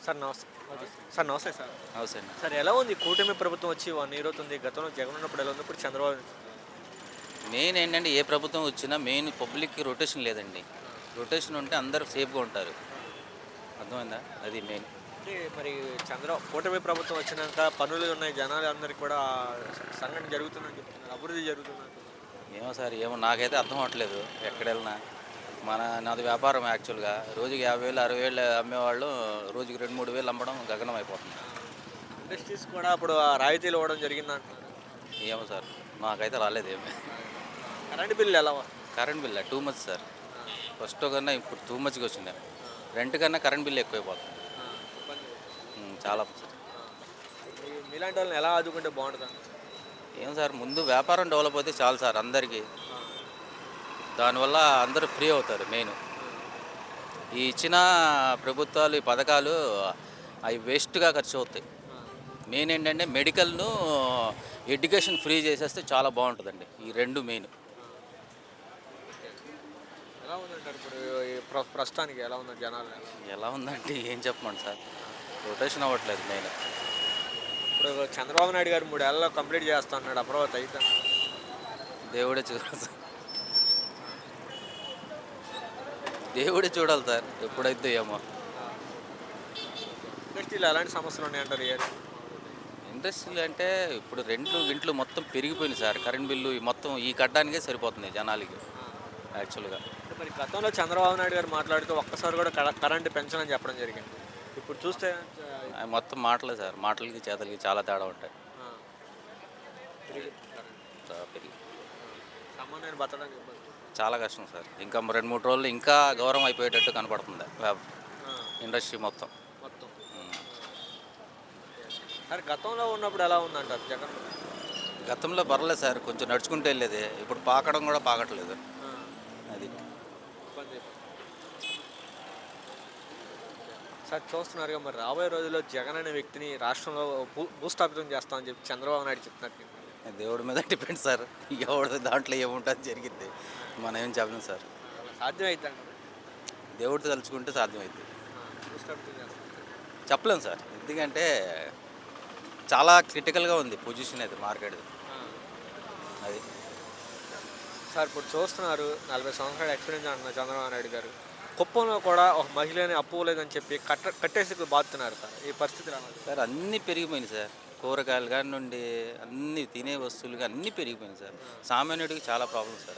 Sir నమస్తే. Okay. Sir నమస్తే sir. నమస్తే అండి. సార్ ఎలా ఉంది కూటమి ప్రభుత్వం వచ్చి 1 ఇయర్ అవుతుంది. గతంలో జగన్ ఉన్నప్పుడు ఎలా ఉంది? ఇప్పుడు చంద్రబాబు మెయిన్ ఏంటంటే ఏ ప్రభుత్వం వచ్చినా మెయిన్ పబ్లిక్‌కి రొటేషన్ లేదండి. రొటేషన్ ఉంటే అందరూ సేఫ్‌గా ఉంటారు. అర్థమైందా? అది మెయిన్. అంటే మరి కూటమి ప్రభుత్వం వచ్చినాక పనులు ఉన్నాయి జనాలందరికీ కూడా సంఘటన జరుగుతుందని చెప్తున్నారు. అభివృద్ధి జరుగుతుందంటున్నారు. ఏమో సార్ ఏమో నాకైతే అర్థం అవ్వట్లేదు ఎక్కడెళ్ళినా. నాది వ్యాపారం యాక్చువల్‌గా. రోజుకి 50,000, 60,000 అమ్మేవాళ్ళు రోజుకి 2, 3,000 అమ్మడం గగనం అయిపోతుంది. ఇండస్ట్రీస్ కూడా అప్పుడు ఆ రాయితీలు ఇవ్వడం జరిగిందంటున్నారు. ఏమో సార్ నాకైతే రాలేదేమి. కరెంట్ బిల్లు ఎలా కరెంట్ బిల్లా టూ మచ్ సార్. ఫస్ట్ కన్నా ఇప్పుడు టూ మచ్‌గా వచ్చింది. రెంట్ కన్నా కరెంట్ బిల్ ఎక్కువైపోతుంది. చాలా సార్. మీలాంటి వాళ్ళని ఎలా ఆదుకుంటే బాగుంటుంది? ఏం సార్ ముందు వ్యాపారం డెవలప్ అయితే చాలు సార్ అందరికీ. దానివల్ల అందరూ ఫ్రీ అవుతారు మెయిన్. ఈ ఇచ్చిన ప్రభుత్వాలు ఈ పథకాలు అవి వేస్ట్గా ఖర్చు అవుతాయి. మెయిన్ ఏంటంటే మెడికల్ను ఎడ్యుకేషన్ ఫ్రీ చేసేస్తే చాలా బాగుంటుందండి. ఈ రెండు మెయిన్. ఎలా ఉందంటారు ఇప్పుడు ప్రస్తుతానికి ఎలా ఉన్నారు జనాలు? ఎలా ఉందంటే ఏం చెప్పమండి సార్, రొటేషన్ అవ్వట్లేదు మెయిన్. ఇప్పుడు చంద్రబాబు నాయుడు గారు 3 ఏళ్ళలో కంప్లీట్ చేస్తా అన్నాడు. అమరావతి అయితే దేవుడే చూడాలి సార్. దేవుడే చూడాలి సార్ ఎప్పుడైతే ఏమో. ఇండస్ట్రీలో ఎలాంటి సమస్యలు ఉన్నాయంటారు? ఇండస్ట్రీలు అంటే ఇప్పుడు గింట్లు మొత్తం పెరిగిపోయింది సార్. కరెంట్ బిల్లు మొత్తం ఈ కట్టడానికే సరిపోతుంది జనాలకి యాక్చువల్గా. మరి గతంలో చంద్రబాబు నాయుడు గారు మాట్లాడుతూ ఒక్కసారి కూడా కరెంటు పెంచనని చెప్పడం జరిగింది. ఇప్పుడు చూస్తే మొత్తం మాటలే సార్. మాటలకి చేతలకి చాలా తేడా ఉంటాయి. పెరిగి సామాన్యుని బతకడం చెప్పారు. చాలా కష్టం సార్. ఇంకా 2-3 రోజులు ఇంకా గౌరవం అయిపోయేటట్టు కనపడుతుంది ఇండస్ట్రీ మొత్తం. సార్ గతంలో ఉన్నప్పుడు ఎలా ఉందంటారు జగన్? గతంలో పర్లేదు సార్, కొంచెం నడుచుకుంటూ వెళ్ళేది. ఇప్పుడు పాకడం కూడా పాకట్లేదు. అది సార్ చూస్తున్నారుగా, మరి రాబోయే రోజుల్లో జగన్ అనే వ్యక్తిని రాష్ట్రంలో భూస్థాపితం చేస్తామని చెప్పి చంద్రబాబు నాయుడు చెప్తున్నట్టు. దేవుడి మీద డిపెండ్ సార్. ఎవడు దాంట్లో ఏముంటుంది జరిగింది మనం ఏం చెప్పలేం సార్. సాధ్యమవుతాను దేవుడితో తలుచుకుంటే సాధ్యమవుతుంది. భూస్థాపితం చేస్తాం చెప్పలేం సార్. ఎందుకంటే చాలా క్రిటికల్గా ఉంది పొజిషన్ అయితే మార్కెట్. అది సార్ ఇప్పుడు చూస్తున్నారు 40 సంవత్సరాల ఎక్స్పీరియన్స్ అంటున్నారు చంద్రబాబు నాయుడు గారు. కుప్పంలో కూడా ఒక మహిళని అప్పు లేదని చెప్పి కట్టేసి బాధుతున్నారు సార్. ఈ పరిస్థితి సార్ అన్నీ పెరిగిపోయినాయి సార్. కూరగాయలు కాడి నుండి అన్నీ తినే వస్తువులు అన్నీ పెరిగిపోయినాయి సార్. సామాన్యుడికి చాలా ప్రాబ్లం సార్.